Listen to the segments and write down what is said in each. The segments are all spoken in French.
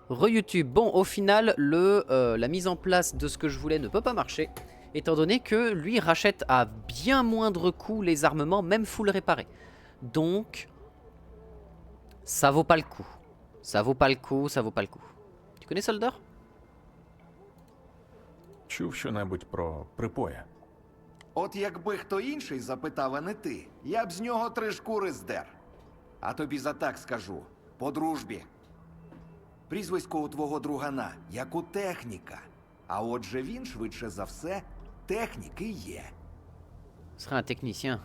Re-YouTube. Bon, au final, la mise en place de ce que je voulais ne peut pas marcher, étant donné que lui rachète à bien moindre coût les armements, même full réparés. Donc, ça vaut pas le coup. Ça vaut pas le coup, ça vaut pas le coup. Tu connais Solder? Чув що-небудь про припоя? От якби хто інший запитав, а не ти, я б з нього 3 шкури здер. А тобі за так скажу, по дружбі. Прізвисько у твого другана, як у техніка. А отже він, швидше за все, технік і є. Ce serait un technicien.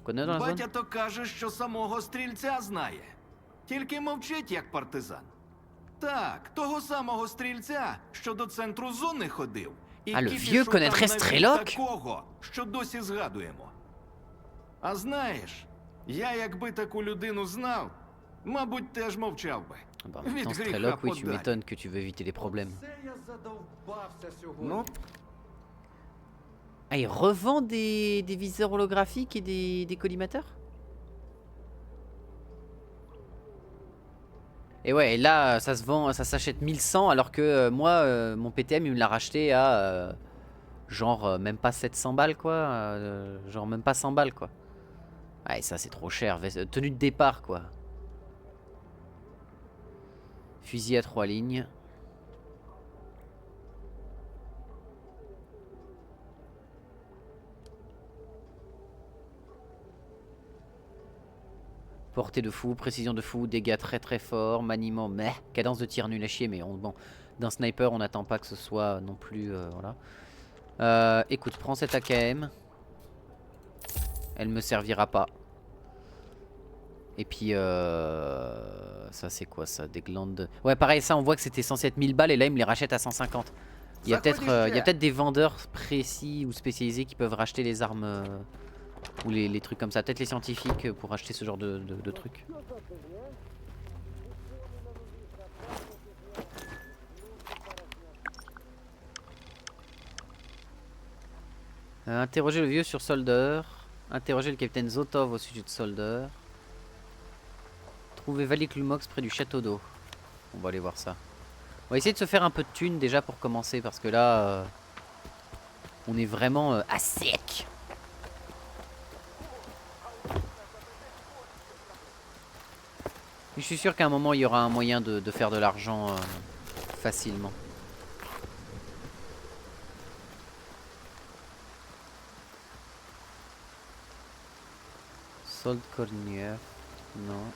Connais dans la zone? Батя то каже, що самого стрільця знає. Тільки мовчить, як партизан. Так, того самого стрільця, що до центру зони ходив. І А, le кіпішу vieux там connaîtrait навів Стрелок? такого, що досі згадуємо. А знаєш, я якби таку людину знав, мабуть, теж мовчав би. Ah bah, en même Від temps, гріха Strelok, oui, tu подалі. m'étonnes que tu veux éviter les problèmes. Це я задовбався сьогодні. Ну, Ah, il revend des viseurs holographiques et des collimateurs? Et ouais, et là, ça se vend, ça s'achète 1100, alors que moi, mon PTM, il me l'a racheté à genre même pas 700 balles, quoi. Genre même pas 100 balles, quoi. Ouais, ça c'est trop cher. Tenue de départ, quoi. Fusil à 3 lignes. Portée de fou, précision de fou, dégâts très très forts, maniement meh, cadence de tir nul à chier, mais bon, d'un sniper on n'attend pas que ce soit non plus, voilà. Écoute, prends cette AKM. Elle me servira pas. Et puis, ça c'est quoi ça, des glandes... Ouais, pareil, ça on voit que c'était censé être 1000 balles et là il me les rachète à 150. Il y a peut-être des vendeurs précis ou spécialisés qui peuvent racheter les armes... ou les trucs comme ça, peut-être les scientifiques pour acheter ce genre de trucs. Interroger le vieux sur Solder. Interroger le capitaine Zotov au sujet de Solder. Trouver Valik Lumox près du château d'eau. On va aller voir ça. On va essayer de se faire un peu de thunes déjà pour commencer parce que là on est vraiment à sec. Je suis sûr qu'à un moment il y aura un moyen de faire de l'argent facilement. Sold Cornier, non.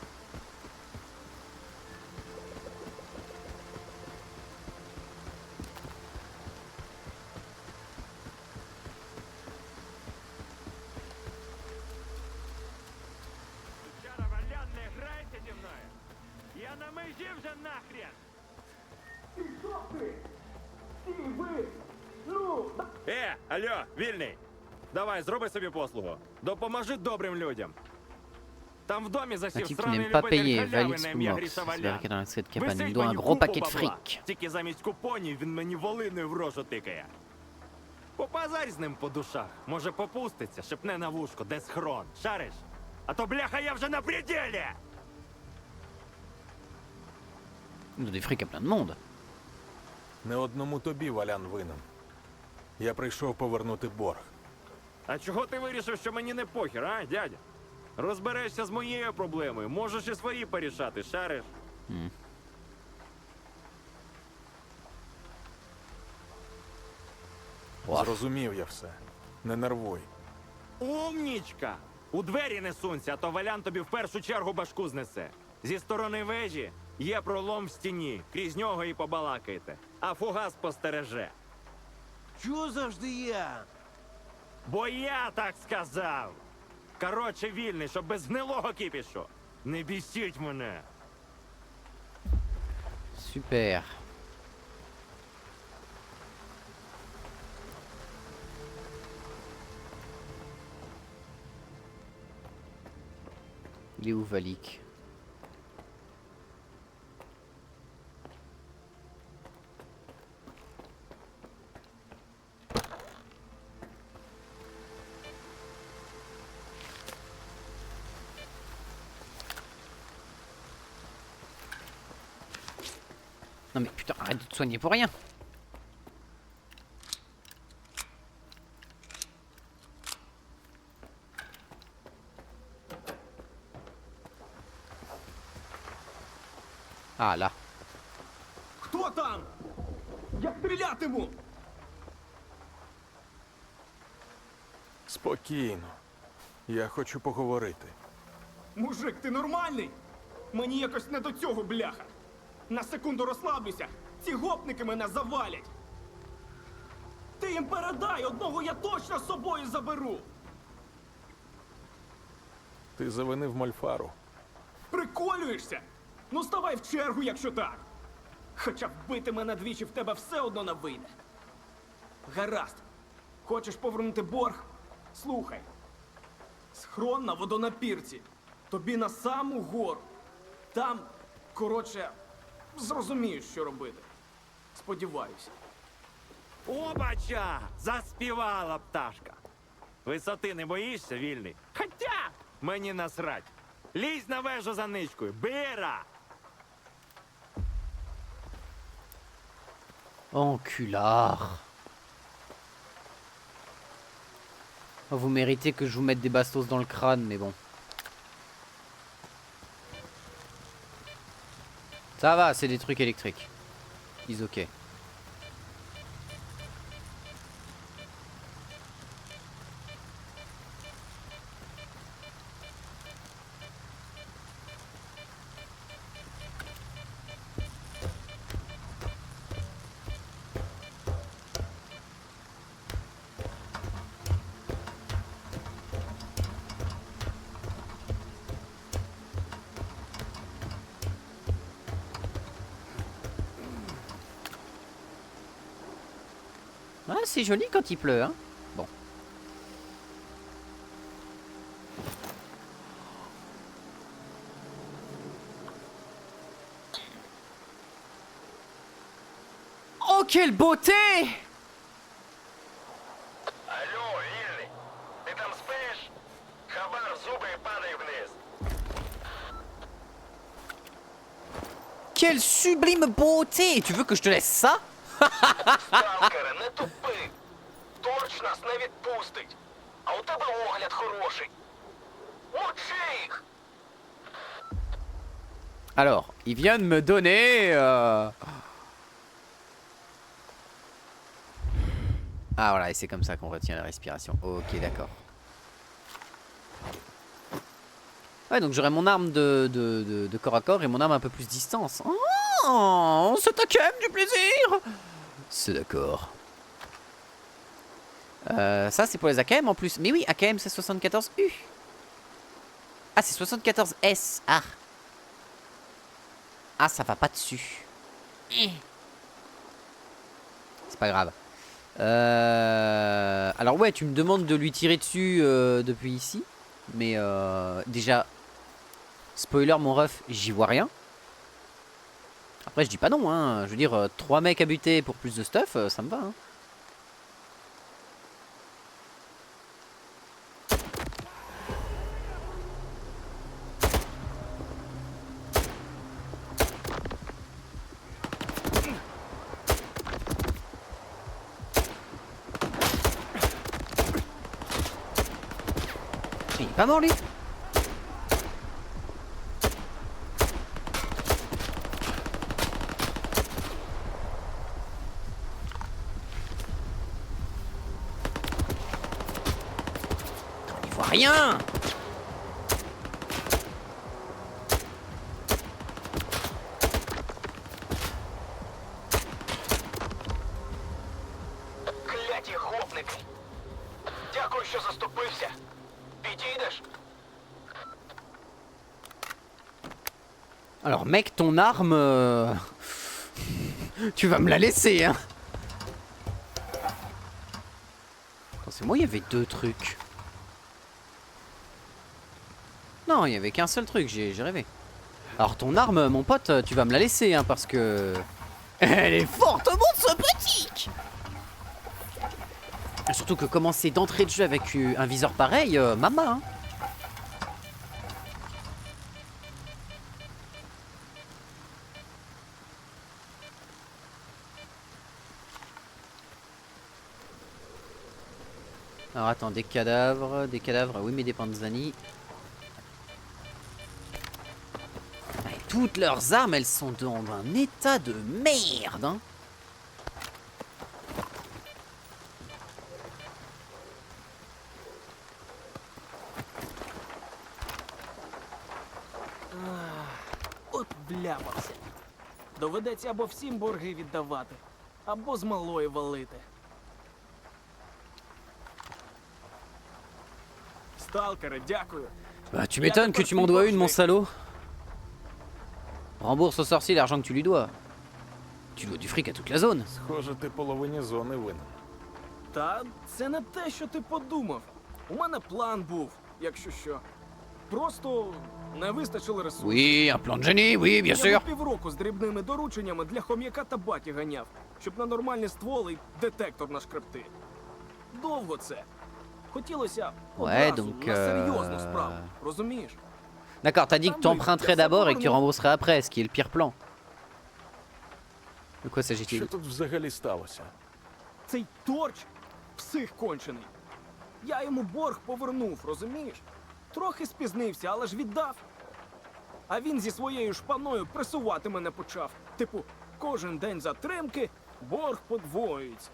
Алло, вільний! Давай, зроби собі послугу. Допоможи добрим людям. Там в домі Un засів type qui сраний n'aime pas любитель payer, халяви Valix на ім'я Lumox. Гріша C'est Валян. vrai dans la secrète cabane. Il Висить doit un мені gros купу paquet de бабла. fric. Тільки замість купонів він мені волиною в рожу тикає. Попазарь з ним по душах. Може попуститься, шепне на вушко, де схрон. Шариш? А то бляха я вже на пределі! Il doit des frics à plein de monde. Не одному тобі Валян винен. Я прийшов повернути борг. А чого ти вирішив, що мені не похер, а, дядя? Розберешся з моєю проблемою, можеш і свої порішати, шариш? Зрозумів я все. Не нервуй. Умнічка! У двері не сунься, а то Валян тобі в першу чергу башку знесе. Зі сторони вежі є пролом в стіні, крізь нього і побалакайте. А фугас постереже. Чого завжди я? Бо я так сказав! Коротше, вільний, щоб без гнилого кіпішу. Не бісіть мене! Super. Il est où Valik? Non mais putain, arrête de te soigner pour rien. Ah là. Хто там? Я стрілятиму! Спокійно. Я хочу поговорити. Мужик, ти нормальний? Мені якось не до цього, бляха. На секунду розслаблюся. Ці гопники мене завалять. Ти їм передай, одного я точно з собою заберу. Ти завинив Мольфару. Приколюєшся? Ну ставай в чергу, якщо так. Хоча вбити мене двічі в тебе все одно не вийде. Гаразд. Хочеш повернути борг? Слухай. Схрон на водонапірці. Тобі на саму гору. Там, коротше, зрозумієш, що робити. Сподіваюся. Обача! Заспівала пташка. Висоти не боїшся, вільний? Хотя мені насрать. Лізь на вежу за ничкою. Бира! Enculard. Oh, vous méritez que je vous mette des bastos dans le crâne, mais bon. Ça va, c'est des trucs électriques. Ils ok. Ah, c'est joli quand il pleut, hein. Bon. Oh, quelle beauté! Алло, Вільний, ти там спиш? Хабар в зуби і падай вниз. Quelle sublime beauté! Tu veux que je te laisse ça? Сталкере, не тупи. Торч нас не відпустить. А у тебе огляд хороший. Мочи їх! Alors, il vient de me donner... Ah voilà, et c'est comme ça qu'on retient la respiration. Ok, d'accord. Ouais, donc j'aurai mon arme de corps à corps et mon arme un peu plus distance. Oh, c'est AKM du plaisir! C'est d'accord. Ça, c'est pour les AKM en plus. Mais oui, AKM, c'est 74U. Ah, c'est 74S. Ah. Ah, ça va pas dessus. C'est pas grave. Alors ouais, tu me demandes de lui tirer dessus depuis ici. Mais déjà, spoiler mon ref, j'y vois rien. Après je dis pas non, hein. Je veux dire, 3 mecs à buter pour plus de stuff, ça me va, hein. Il est pas mort lui? On n'y voit rien. Кляті гопники. Дякую, що заступився. Підійдеш? Alors mec, ton arme... tu vas me la laisser, hein. Attends, c'est moi, il y avait 2 trucs. Non, il y avait qu'un seul truc, j'ai rêvé. Alors ton arme, mon pote, tu vas me la laisser, hein, parce que... Elle est fortement sympathique. Surtout que commencer d'entrée de jeu avec un viseur pareil, mama, hein. Alors attends, des cadavres, oui mais des panzani. Ouais, toutes leurs armes, elles sont dans un état de merde, hein. От вляпався. Доведеться або всім борги віддавати, або з малої валити. Сталкере, дякую. Bah tu m'étonnes que tu m'en dois une, mon salaud. Rembourse au sorcier l'argent que tu lui dois. Tu dois du fric à toute la zone. Схоже, ти половині зони винен. Та це не те, що ти подумав. У мене план був, якщо що. Просто не вистачило ресурсів. Oui, un plan de génie, oui, bien Я sûr. півроку з дрібними дорученнями для хом'яка та баті ганяв, щоб на нормальні стволи й детектор нашкребти. Довго це. Хотілося Ouais, одразу donc, на серйозну справу, розумієш? D'accord, t'as dit que tu emprunterais d'abord et que tu rembourserais après, ce qui est le pire plan. De quoi Що s'agit-il? тут взагалі сталося? Цей торч псих кончений. Я йому борг повернув, розумієш? Трохи спізнився, але ж віддав. А він зі своєю шпаною пресувати мене почав. Типу, кожен день затримки борг подвоюється.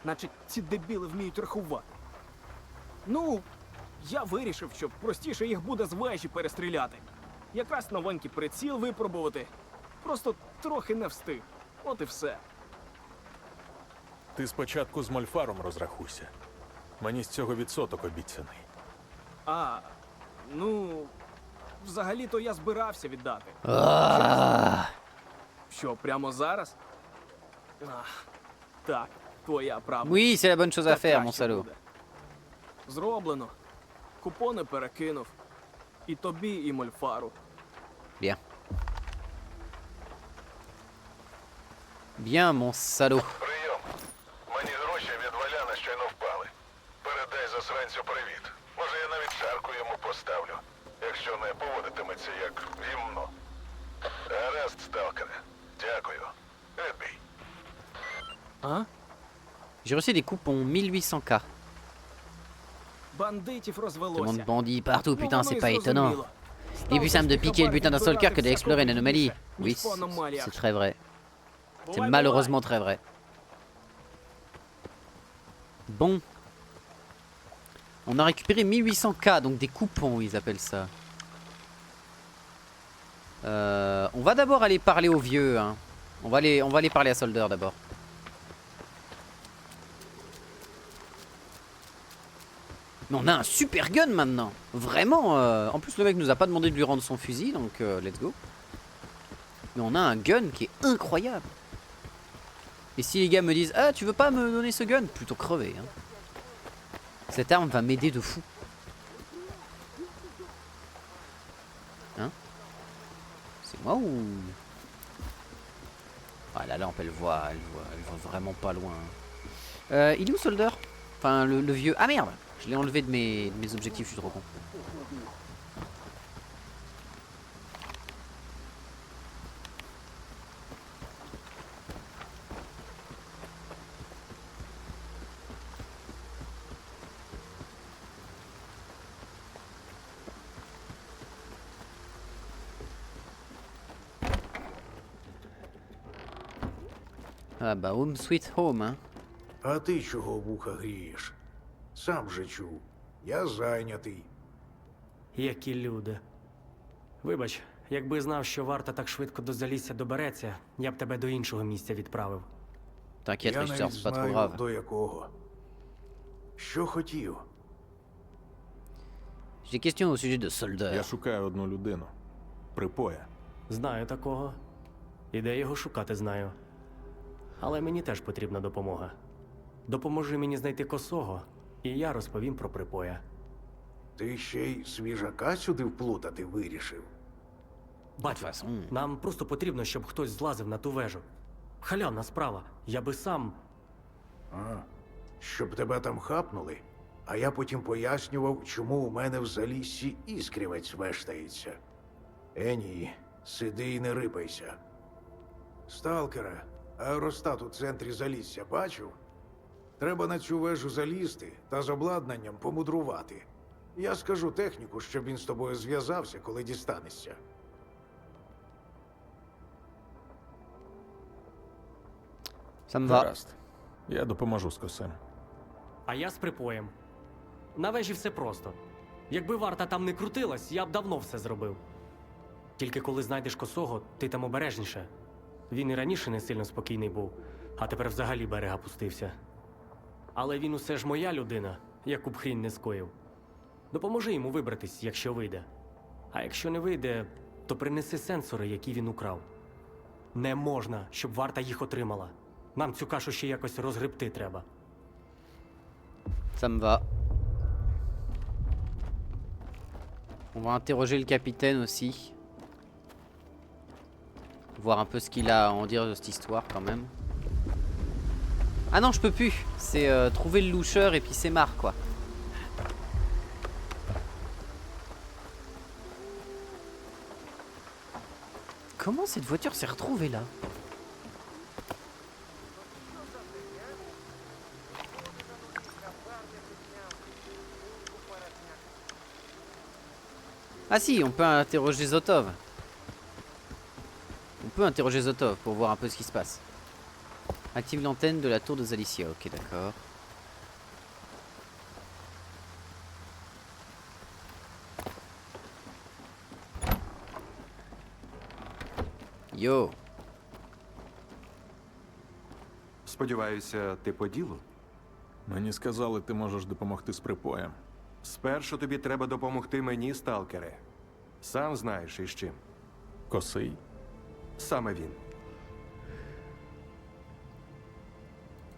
Наче ці дебіли вміють рахувати. Ну, я вирішив, що простіше їх буде з вежі перестріляти. Якраз новенький приціл випробувати. Просто трохи не встиг. От і все. Ти спочатку з Мольфаром розрахуйся. Мені з цього відсоток обіцяний. А, ну, взагалі-то я збирався віддати. Ah. Що, прямо зараз? Ах, так, твоя правда. Oui, c'est la bonne chose à Так faire, mon краще salaud. буде. Зроблено. Купони перекинув. І тобі, і Мольфару. Bien. Bien, mon salaud. Прийом. Мені гроші від Валяна щойно впали. Передай засранцю привіт. Може, я навіть шарку йому поставлю, якщо не поводитиметься як гімно. Гаразд, сталкере. Дякую. Відбій. А? J'ai reçu des coupons 1800K. Бандитів Tout le monde розвелося. bandit partout, Ну, putain, воно c'est і pas étonnant. зрозуміло. Et puis simple de Сталкерський piquer le хабар butin d'un відбирати stalker que d'explorer всякого une anomalie. більше, Oui, ніж по аномаліях. c'est très vrai. C'est Бувай, malheureusement бувай. très vrai. Bon. On a récupéré 1800K, donc des coupons, ils appellent ça. On va d'abord aller parler aux vieux. Hein. On va aller parler à Solder d'abord. Mais on a un super gun maintenant. Vraiment. En plus, le mec nous a pas demandé de lui rendre son fusil, donc let's go. Mais on a un gun qui est incroyable. Et si les gars me disent ah, tu veux pas me donner ce gun, plutôt crever. Hein. Cette arme va m'aider de fou. Hein? C'est moi ou... Ah la lampe elle voit vraiment pas loin. Il est où Solder? Enfin le vieux... Ah merde! Je l'ai enlevé de mes objectifs, je suis trop con. Ah bah home sweet home, hein. А ти чого вуха грієш? Сам же чув. Я зайнятий. Які люди. Вибач, якби знав, що варта так швидко до Залісся добереться, я б тебе до іншого місця відправив. T'inquiète, Я Richter, навіть c'est pas trop знаю, grave. до якого. Що хотів? J'ai des questions au sujet de Solder. Я шукаю одну людину. Припоя. Знаю такого. І де його шукати знаю. Але мені теж потрібна допомога. Допоможи мені знайти косого, і я розповім про припоя. Ти ще й свіжака сюди вплутати вирішив. Бачу, façon. нам просто потрібно, щоб хтось злазив на ту вежу. Халявна справа. Я би сам. А, щоб тебе там хапнули, а я потім пояснював, чому у мене в заліссі іскрівець вештається. Ні, сиди і не рипайся. Сталкера, аеростат у центрі залісся бачив? Треба на цю вежу залізти та з обладнанням помудрувати. Я скажу техніку, щоб він з тобою зв'язався, коли дістанешся. Ça me va. Гаразд. Я допоможу з косем. А я з припоєм. На вежі все просто. Якби варта там не крутилась, я б давно все зробив. Тільки коли знайдеш косого, ти там обережніше. Він і раніше не сильно спокійний був, а тепер взагалі берега пустився. Але він усе ж моя людина, яку б хрінь не скоїв. Допоможи йому вибратись, якщо вийде. А якщо не вийде, то принеси сенсори, які він украв. Не можна, щоб варта їх отримала. Нам цю кашу ще якось розгребти треба. Ça me va. On va interroger le capitaine aussi. Voir un peu ce qu'il a à en dire de cette histoire quand même. Ah non, je peux plus. C'est trouver le loucheur et puis c'est marre quoi. Comment cette voiture s'est retrouvée là? Ah si, on peut interroger Zotov. On peut interroger Zotov pour voir un peu ce qui se passe. Active l'antenne de la tour de Zalicia. Ok, d'accord. Yo. Сподіваюся, ти по ділу? Мені сказали, ти можеш допомогти з припоєм. Спершу тобі треба допомогти мені, сталкере. Сам знаєш із чим. Косий? Саме він.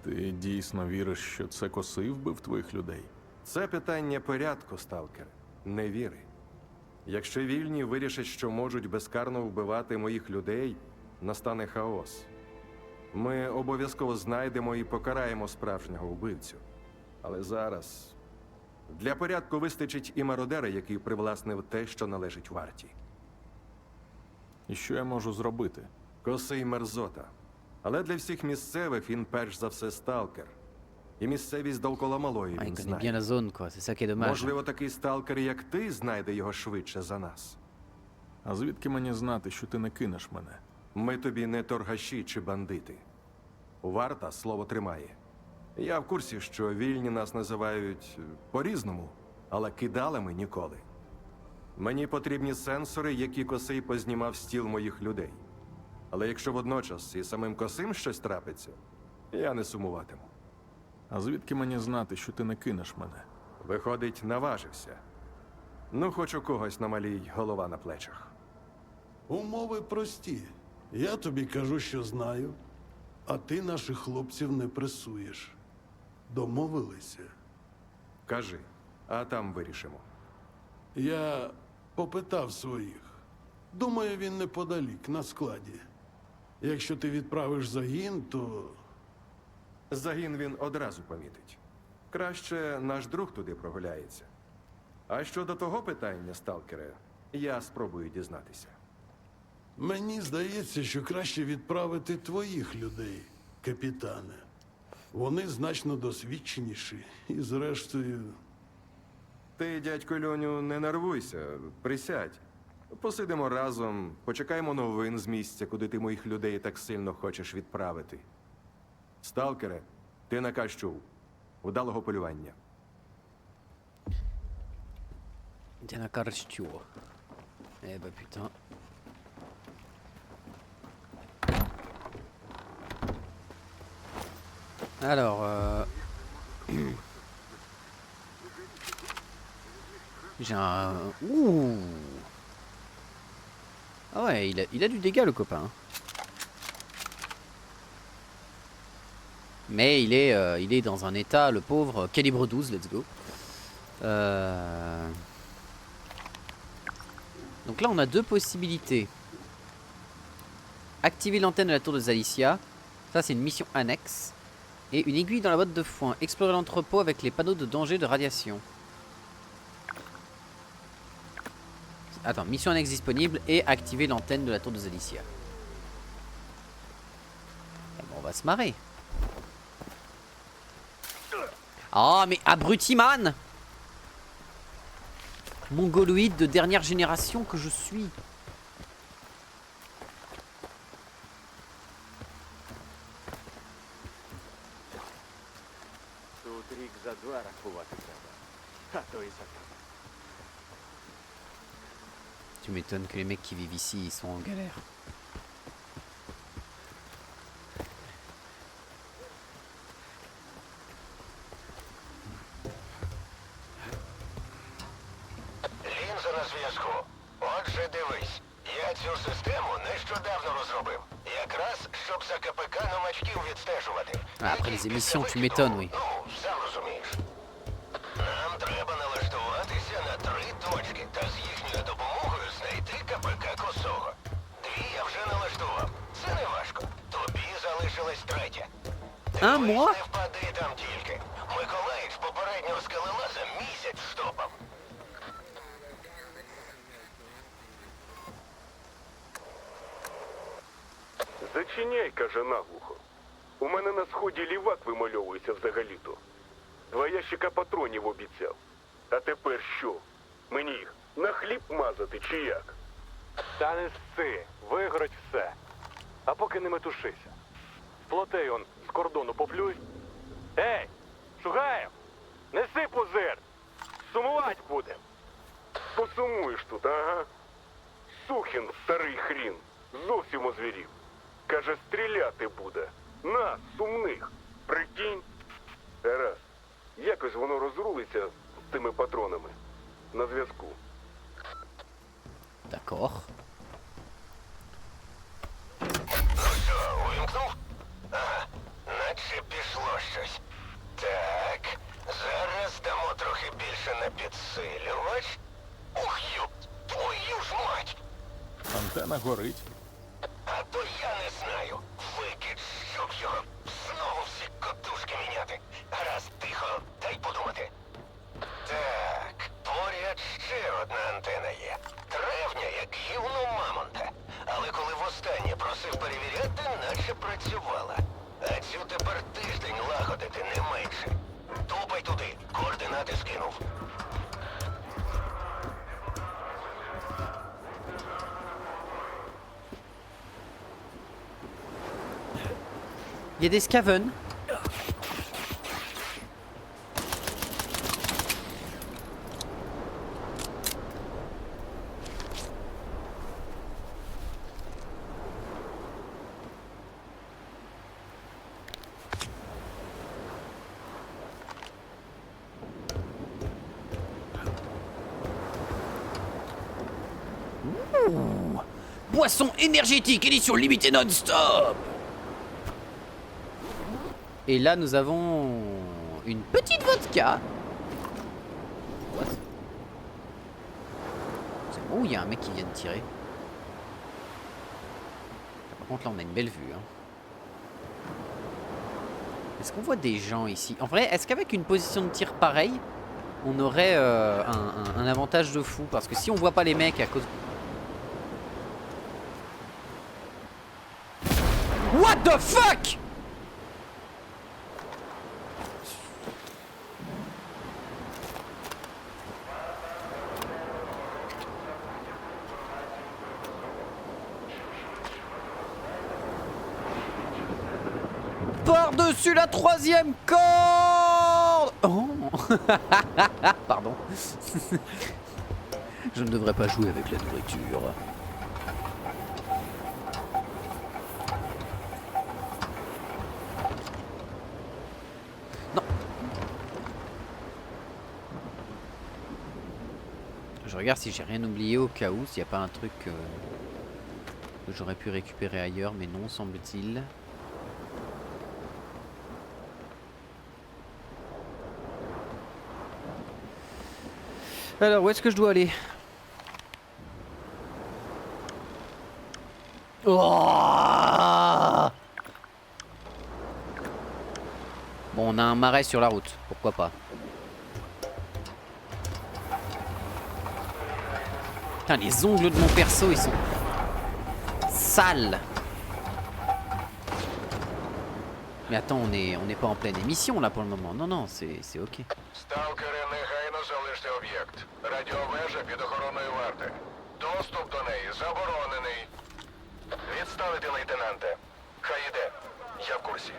Ти дійсно віриш, що це косий вбив твоїх людей? Це питання порядку, сталкер. Не віри. Якщо вільні вирішать, що можуть безкарно вбивати моїх людей, настане хаос. Ми обов'язково знайдемо і покараємо справжнього вбивцю. Але зараз для порядку вистачить і мародера, який привласнив те, що належить варті. І що я можу зробити? Косий мерзота. Але для всіх місцевих він перш за все сталкер. І місцевість довкола малої Ah, il він connaît bien знає. la zone quoi, c'est ça qui est dommage. Можливо, такий сталкер, як ти, знайде його швидше за нас. А звідки мені знати, що ти не кинеш мене? Ми тобі не торгаші чи бандити. Варта слово тримає. Я в курсі, що вільні нас називають по-різному, але кидалами ніколи. Мені потрібні сенсори, які Косий познімав з тіл моїх людей. Але якщо водночас і самим Косим щось трапиться, я не сумуватиму. А звідки мені знати, що ти не кинеш мене? Виходить, наважився. Ну, хоч у когось на малій голова на плечах. Умови прості. Я тобі кажу, що знаю, а ти наших хлопців не пресуєш. Домовилися? Кажи, а там вирішимо. Я попитав своїх. Думаю, він неподалік, на складі. Якщо ти відправиш загін, то Загін він одразу помітить. Краще наш друг туди прогуляється. А щодо того питання, сталкере, я спробую дізнатися. мені здається, що краще відправити твоїх людей, капітане. Вони значно досвідченіші і, зрештою, Ти, дядько Льоню, не нервуйся, присядь. Посидимо разом, почекаємо новин з місця, куди ти моїх людей так сильно хочеш відправити. Сталкере, ти наказ чув. Удалого полювання. Tiens la carture. Eh bah putain. Alors, j'ai un... Ouh. Ah ouais, il a du dégât le copain. Mais il est dans un état, le pauvre, calibre 12, let's go. Donc là on a deux possibilités. Activer l'antenne de la tour de Zalicia. Ça c'est une mission annexe. Et une aiguille dans la botte de foin. Explorer l'entrepôt avec les panneaux de danger de radiation. Attends, mission annexe disponible et activer l'antenne de la tour de Zalicia. Eh ben, on va se marrer. Oh mais abruti-man! Mongoloïde de dernière génération que je suis. Tu m'étonnes que les mecs qui vivent ici, ils sont en galère. Лінза на зв'язку. Отже, дивись. Я цю систему нещодавно розробив. Якраз, щоб за КПК новачків відстежувати. Ah, après les émissions, tu m'étonnes, oui. Ну, сам розумієш. Нам треба налаштуватися на 3 точки та з їхньою допомогою знайти КПК Косого. 2 я вже налаштував. Це не важко. Тобі залишилась 3. А, moi? Не впади там тільки. Миколаївич попереднього скелелаза місяць штопав. Зачиняй, каже наглухо. У мене на сході лівак вимальовується взагалі-то. 2 ящика патронів обіцяв. А тепер що? Мені їх на хліб мазати чи як? Та не сси, вигорить все. А поки не метушися. Плотей он з кордону поплюй. Ей, Шугаєв, неси пузир. Сумувати будем. Посумуєш тут, ага. Сухін, старий хрін, зовсім озвірів. Каже, стріляти буде. Нас, сумних. Прикинь. Раз. Якось воно розрулиться з тими патронами. На зв'язку. D'accord. Ну що, увімкнув? Ага, наче пішло щось. Так, зараз дамо трохи більше на підсилювач. Ух, юб, твою ж мать! Антена горить. А то я не знаю. Викид, щоб його знову всі котушки міняти. Гаразд, тихо, дай подумати. Так, поряд ще одна антена є. Древня, як гівно мамонта. Але коли востаннє просив перевіряти, наче працювала. А цю тепер тиждень лагодити не менше. Тупай туди, координати скинув. Il y a des scaven. Ouh. Boisson énergétique, édition limitée non-stop. Et là, nous avons une petite vodka. What? Oh, il y a un mec qui vient de tirer. Par contre, là, on a une belle vue. Hein. Est-ce qu'on voit des gens ici? En vrai, est-ce qu'avec une position de tir pareille, on aurait un avantage de fou? Parce que si on voit pas les mecs à cause... What the fuck? Par-dessus la 3e corde. Oh. Pardon. Je ne devrais pas jouer avec la nourriture. Non. Je regarde si j'ai rien oublié au cas où, s'il n'y a pas un truc que j'aurais pu récupérer ailleurs, mais non, semble-t-il. Alors, où est-ce que je dois aller? Oh! Bon, on a un marais sur la route, pourquoi pas. Putain, les ongles de mon perso, ils sont sales. Mais attends, on n'est pas en pleine émission là pour le moment. Non, non, c'est ok. Сталкери, негайно залиште об'єкт. Радіовежа під охороною варти. Доступ до неї заборонений. Відставити, лейтенанте. Хай іде. Я в курсі.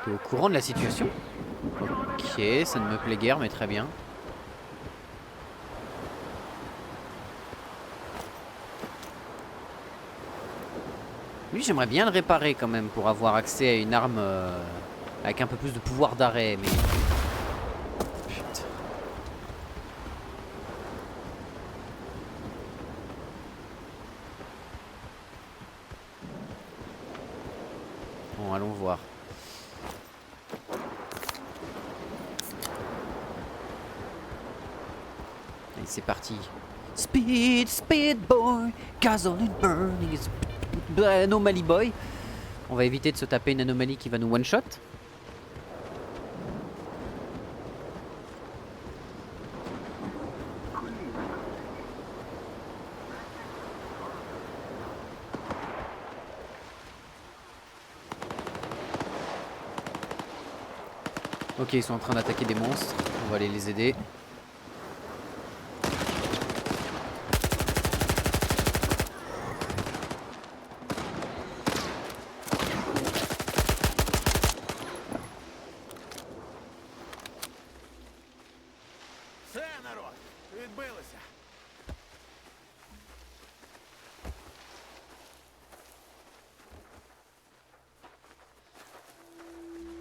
T'es au courant de la situation? Ok, ça ne me plaît guère, mais très bien. Lui, j'aimerais bien le réparer quand même pour avoir accès à une arme avec un peu plus de pouvoir d'arrêt, mais... Putain. Bon, allons voir. Allez, c'est parti. Speed, speed boy, gasoline burning. Anomaly boy. On va éviter de se taper une anomalie qui va nous one shot. Ok, ils sont en train d'attaquer des monstres. On va aller les aider.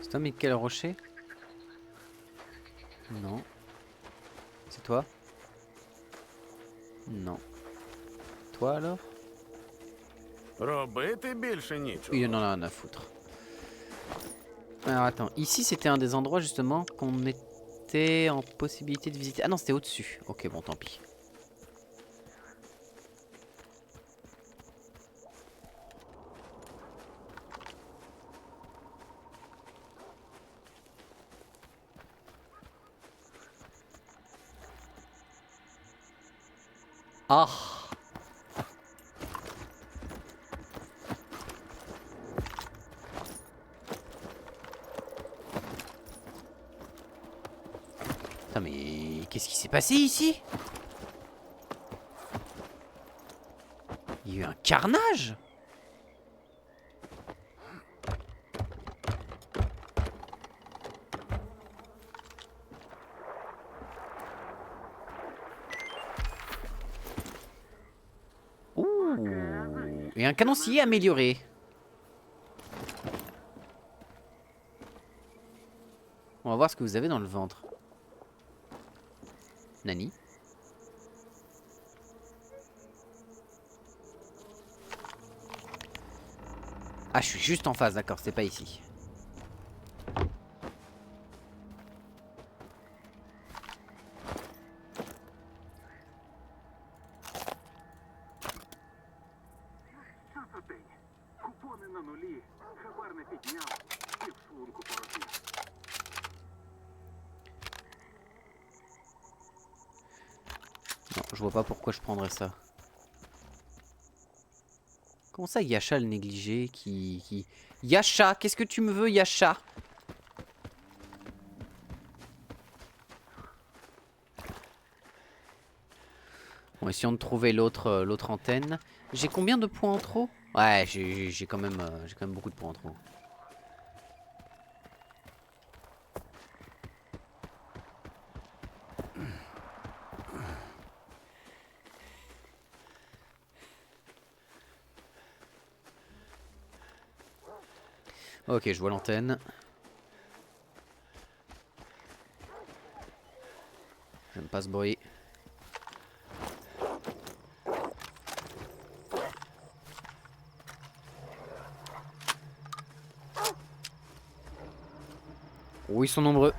C'est toi, Michael Rocher? Non. C'est toi? Non. Toi alors? Il en a rien à foutre. Alors attends, ici c'était un des endroits justement qu'on était en possibilité de visiter. Ah non, c'était au-dessus. Ok, bon, tant pis. Ah! Putain, mais qu'est-ce qui s'est passé ici? Il y a eu un carnage? Et un canoncier amélioré. On va voir ce que vous avez dans le ventre. Nani? Ah, je suis juste en face, d'accord, c'est pas ici. Non, je vois pas pourquoi je prendrais ça. Comment ça, Yasha le négligé qui... Yasha, qu'est-ce que tu me veux, Yasha? Bon, essayons de trouver l'autre antenne. J'ai combien de points en trop? Ouais, j'ai quand même beaucoup de points en trop. Ok, je vois l'antenne. J'aime pas ce bruit. Oh, ils sont nombreux.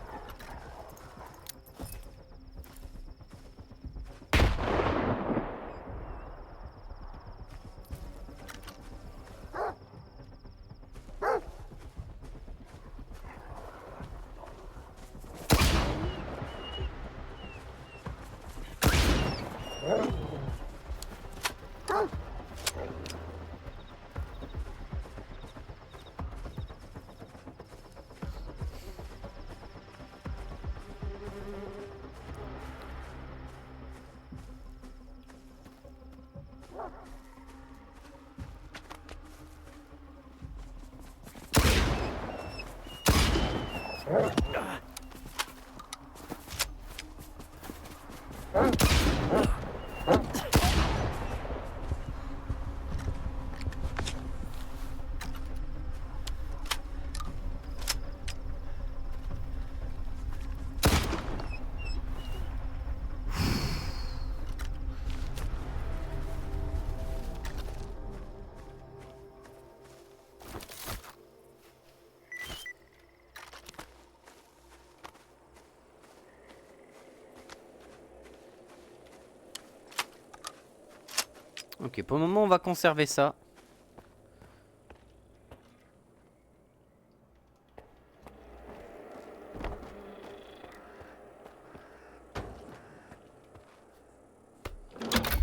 Ok, pour le moment, on va conserver ça.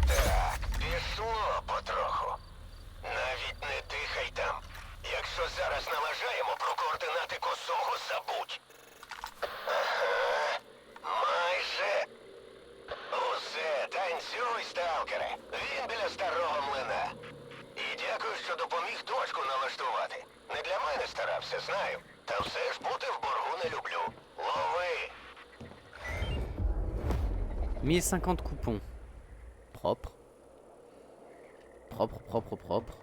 Так, пішло потроху. Навіть не дихай там. Якщо зараз налажаємо про координати косого, забудь. Ага, майже. Усе, танцюй, сталкере. Він біля старого млина. І дякую, що допоміг точку налаштувати. Не для мене старався, знаю. Та все ж бути в боргу не люблю. Лови. 1050 coupons. Propre. Propre, propre, propre.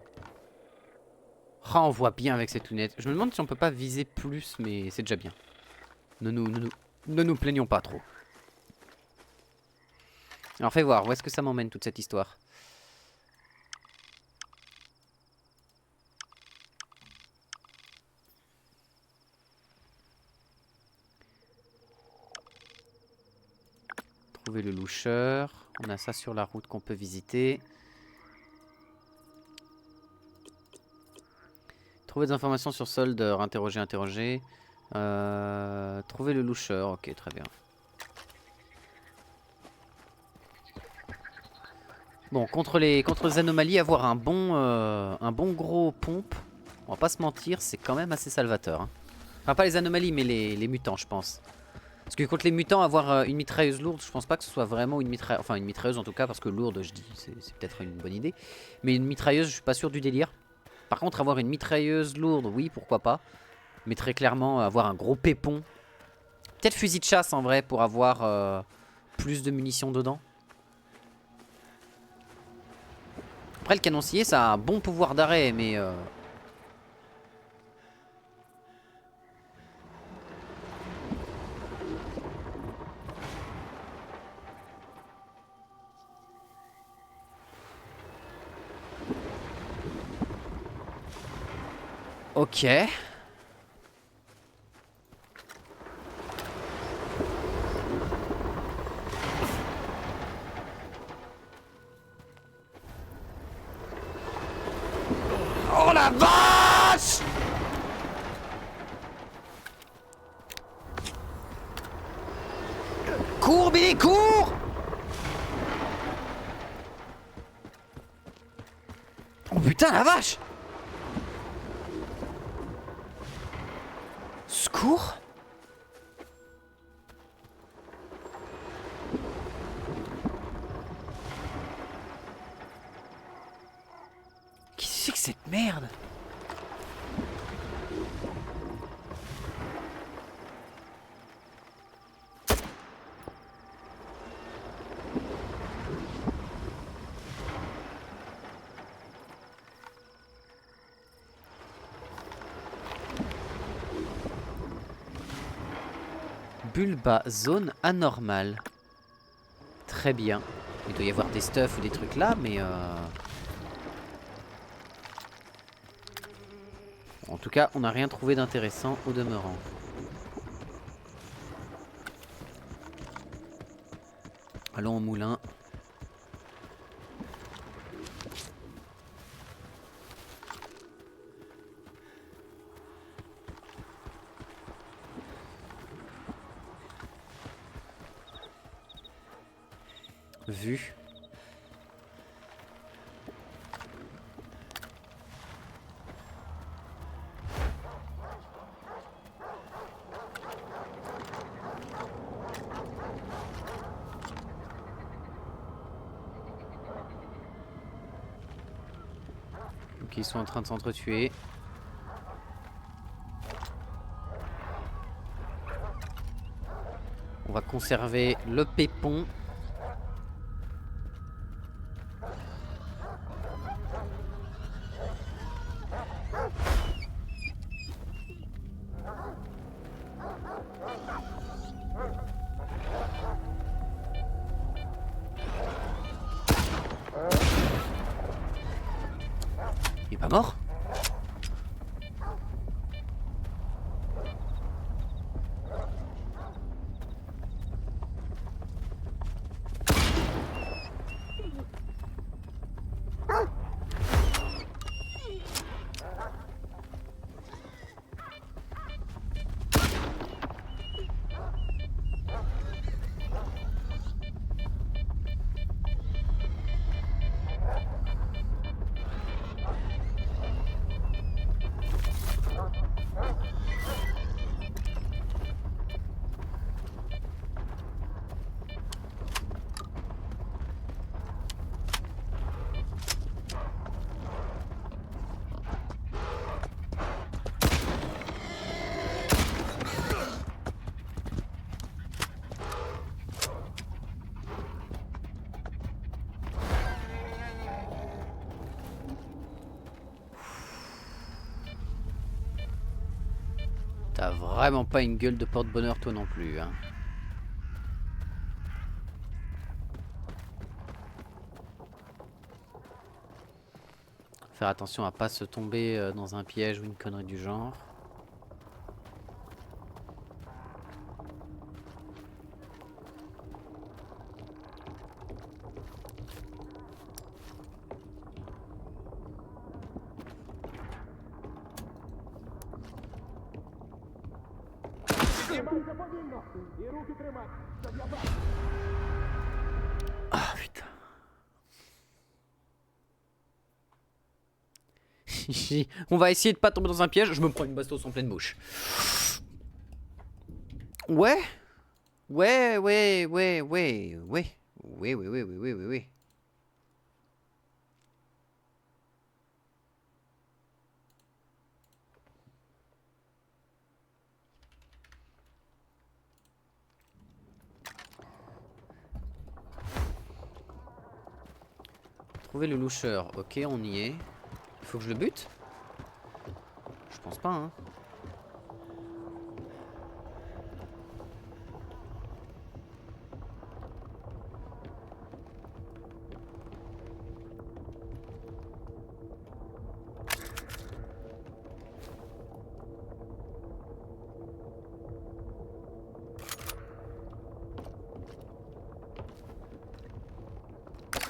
Ah, on voit bien avec cette lunette. Je me demande si on peut pas viser plus, mais c'est déjà bien. Ne nous plaignons pas trop. Alors fais voir, où est-ce que ça m'emmène toute cette histoire? Trouver le loucheur. On a ça sur la route qu'on peut visiter. Trouver des informations sur Solder. Interroger, interroger. Trouver le loucheur. Ok, très bien. Bon, contre les anomalies, avoir un bon gros pompe, on va pas se mentir, c'est quand même assez salvateur. Hein. Enfin, pas les anomalies, mais les mutants, je pense. Parce que contre les mutants, avoir une mitrailleuse lourde, je pense pas que ce soit vraiment une mitrailleuse. Enfin, une mitrailleuse en tout cas, parce que lourde, je dis, c'est peut-être une bonne idée. Mais une mitrailleuse, je suis pas sûr du délire. Par contre, avoir une mitrailleuse lourde, oui, pourquoi pas. Mais très clairement, avoir un gros pépon. Peut-être fusil de chasse en vrai, pour avoir plus de munitions dedans. Après, le canoncier, ça a un bon pouvoir d'arrêt, mais... Ok. Oh la vache! Cours, Billy, cours! Oh putain, la vache! Secours? Qu'est-ce que c'est que cette merde? Bulba, zone anormale. Très bien. Il doit y avoir des stuffs ou des trucs là, mais en tout cas, on n'a rien trouvé d'intéressant au demeurant. Allons au moulin. Vu. Donc ils sont en train de s'entretuer. On va conserver le pépon. Il est pas mort? T'as vraiment pas une gueule de porte-bonheur toi non plus, hein. Faire attention à pas se tomber dans un piège ou une connerie du genre. Ah putain. On va essayer de pas tomber dans un piège. Je me prends une bastos en pleine bouche. Ouais. Ouais. Oui. Trouver le loucheur. Ok, on y est. Il faut que je le bute? Je pense pas, hein.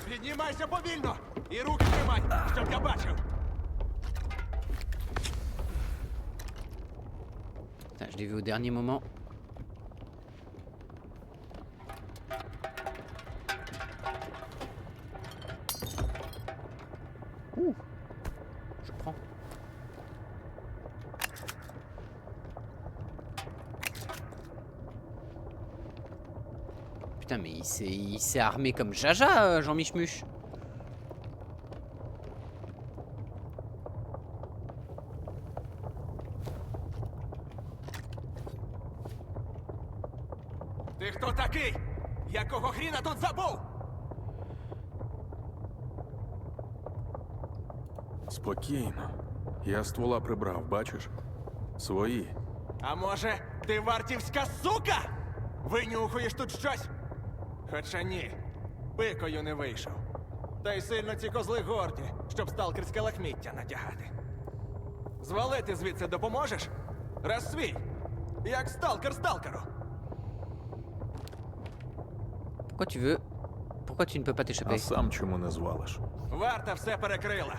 Піднімайся повільно! І руки тримай, щоб я бачив! Putain, je l'ai vu au dernier moment. Ouh. Je prends. Putain, mais il s'est armé comme Jaja, Jean Michmuche. Ти хто такий? Якого хріна тут забув? Спокійно. Я ствола прибрав, бачиш? Свої. А може, ти вартівська сука? Винюхуєш тут щось? Хоча ні, пикою не вийшов. Та й сильно ці козли горді, щоб сталкерське лахміття надягати. Звалити звідси допоможеш? Раз свій, як сталкер сталкеру. Pourquoi tu ne peux pas t'échapper? А сам чому не звалиш? Варта все перекрила.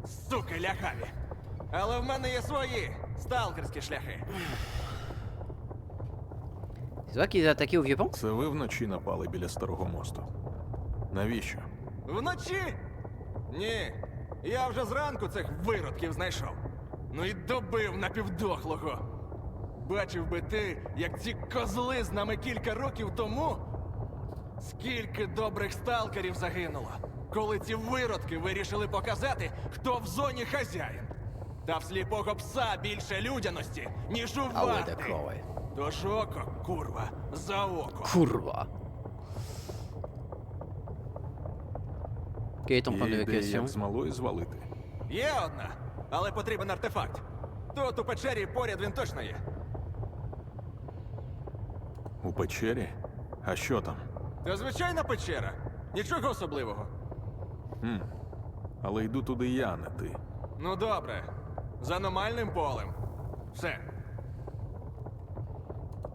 Суки ляхаві. Але в мене є свої сталкерські шляхи. C'est toi qui les as attaqués au vieux pont? Це ви вночі напали біля старого мосту. Навіщо? Вночі? Ні. Я вже зранку цих виродків знайшов. Ну і добив напівдохлого. Бачив би ти, як ці козли з нами кілька років тому. Скільки добрих сталкерів загинуло, коли ці виродки вирішили показати, хто в зоні хазяїн. Та в сліпого пса більше людяності, ніж у варти. Тож око, курва, за око. Курва. Quel est ton plan Є ідея, d'évacuation? як з малої звалити. Є одна, але потрібен артефакт. Тут у печері поряд він точно є. У печері? А що там? Та звичайна печера. Нічого особливого. Але йду туди я, не ти. Ну добре. За аномальним полем. Все.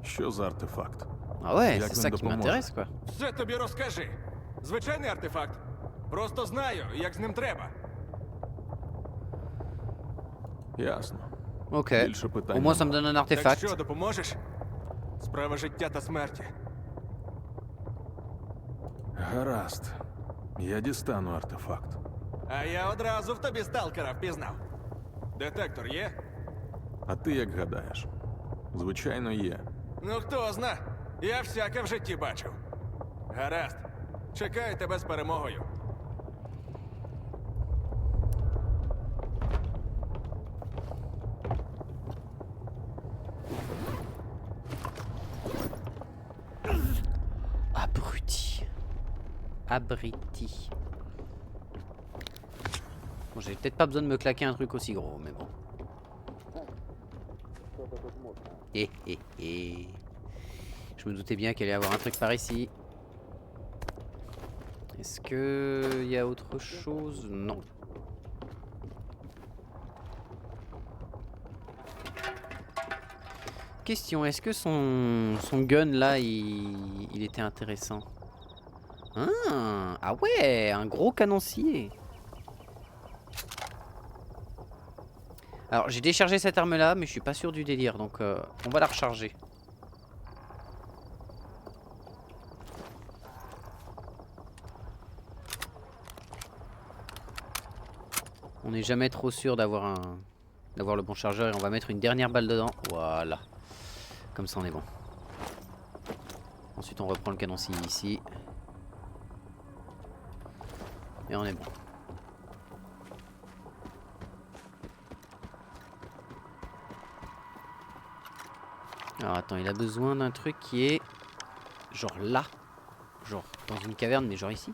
Що за артефакт? Ah ouais, Як c'est він ça qui допоможе? m'intéresse, quoi. Все тобі розкажи. Звичайний артефакт. Просто знаю, як з ним треба. Ok. Ясно. Більше Au питань moins ça me нема. donne un Так artefact. що, допоможеш? Справа життя та смерті. Гаразд. Я дістану артефакт. А я одразу в тобі сталкера впізнав. Детектор є? А ти як гадаєш? Звичайно, є. Ну хто зна? Я всяке в житті бачив. Гаразд. Чекаю тебе з перемогою. Abruti. Abriti. Bon, j'ai peut-être pas besoin de me claquer un truc aussi gros, mais bon. hé. Je me doutais bien qu'il allait y avoir un truc par ici. Est-ce que il y a autre chose? Non. Question, est-ce que son gun là, il était intéressant? Ah ouais, un gros canoncier. Alors j'ai déchargé cette arme là, mais je suis pas sûr du délire, donc on va la recharger. On n'est jamais trop sûr d'avoir le bon chargeur et on va mettre une dernière balle dedans. Voilà. Comme ça on est bon. Ensuite on reprend le canoncier ici. Et on est bon. Alors attends, il a besoin d'un truc qui est genre là. Genre dans une caverne, mais genre ici.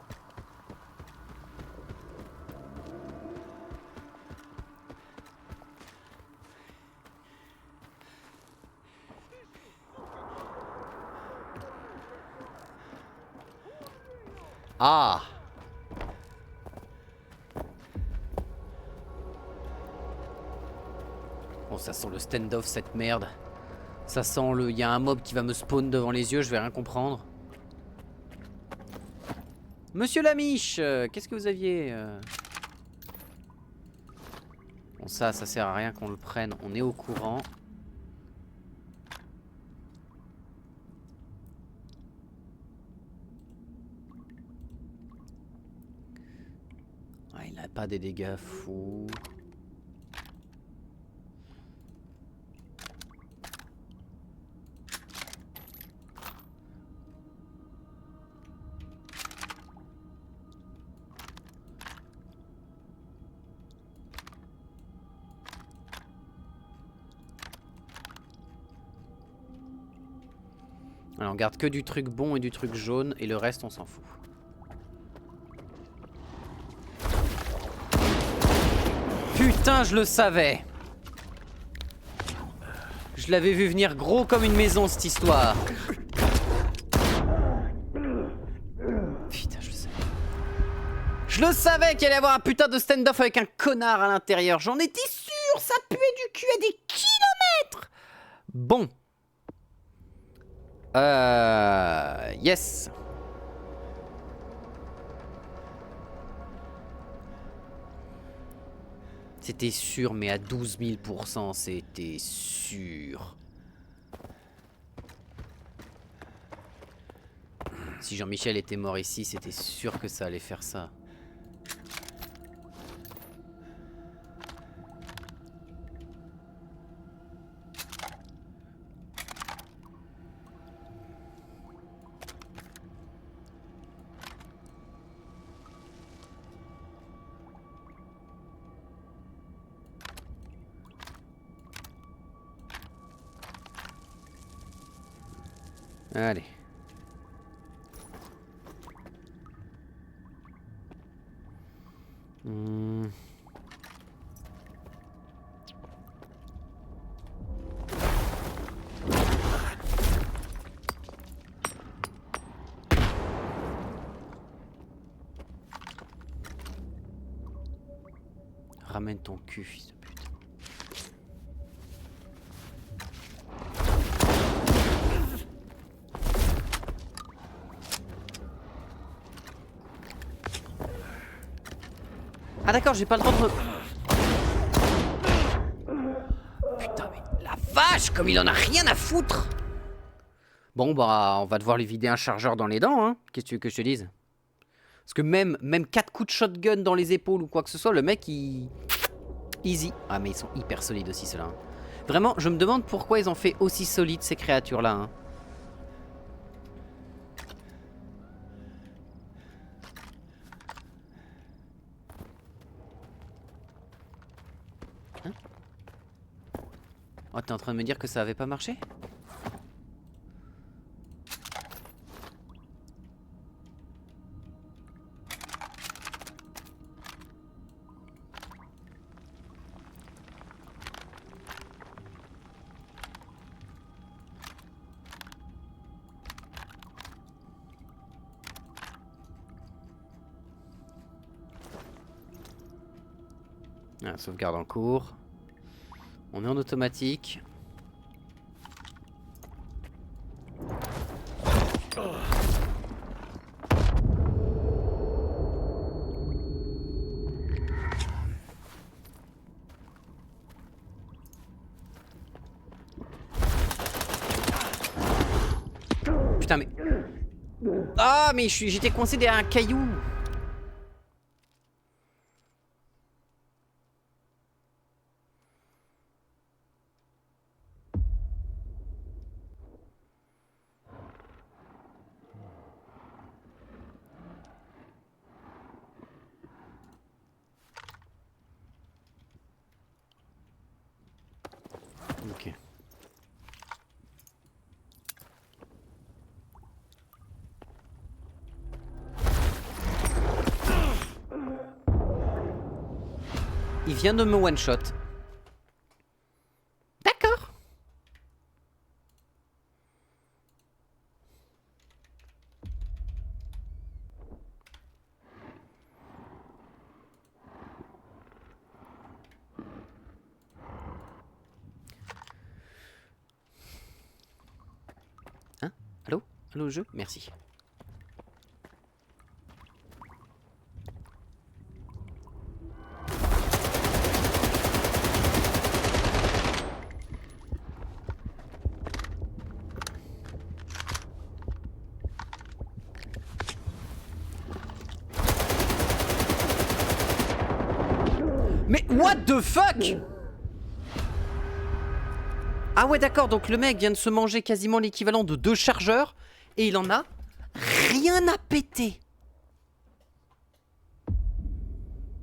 Ah! Bon, ça sent le stand-off, cette merde. Ça sent le... Il y a un mob qui va me spawn devant les yeux, je vais rien comprendre. Monsieur Lamiche, qu'est-ce que vous aviez Bon, ça sert à rien qu'on le prenne, on est au courant. Ah, il n'a pas des dégâts fous. Alors on garde que du truc bon et du truc jaune et le reste on s'en fout. Putain, je le savais. Je l'avais vu venir gros comme une maison cette histoire. Putain, je le savais. Je le savais qu'il allait y avoir un putain de stand-off avec un connard à l'intérieur. J'en étais sûr, ça puait du cul à des kilomètres. Bon. Yes. C'était sûr, mais à 12 000%, c'était sûr. Si Jean-Michel était mort ici, c'était sûr que ça allait faire ça. Allez. Ramène ton cul, fils de pute. Ah d'accord, j'ai pas le droit de... Putain, mais la vache, comme il en a rien à foutre. Bon, bah, on va devoir lui vider un chargeur dans les dents, hein. Qu'est-ce que tu veux que je te dise? Parce que même 4 coups de shotgun dans les épaules ou quoi que ce soit, le mec, il... Easy. Ah, mais ils sont hyper solides aussi, ceux-là. Hein. Vraiment, je me demande pourquoi ils ont fait aussi solides, ces créatures-là, hein. Oh, t'es en train de me dire que ça avait pas marché? Ah, sauvegarde en cours. On est en automatique. Putain mais... Ah mais j'étais coincé derrière un caillou. Ok. Il vient de me one-shot. D'accord. Hein? Allô? Allô, jeu? Merci. Mais what the fuck? Ah ouais d'accord, donc le mec vient de se manger quasiment l'équivalent de 2 chargeurs et il en a rien à péter.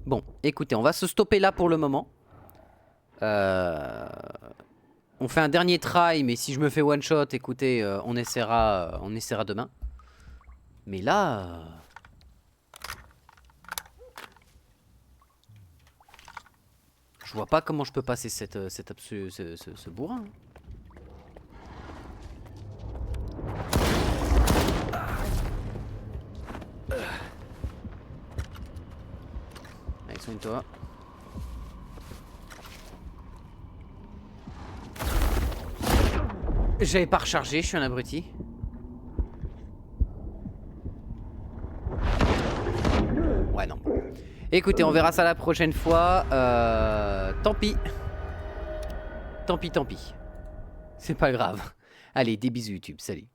Bon, écoutez, on va se stopper là pour le moment. On fait un dernier try, mais si je me fais one shot, écoutez, on essaiera demain. Mais là... Je vois pas comment je peux passer ce bourrin. Allez, soigne-toi. J'avais pas rechargé, je suis un abruti. Ouais, non. Écoutez, on verra ça la prochaine fois. Tant pis. Tant pis, tant pis. C'est pas grave. Allez, des bisous YouTube, salut.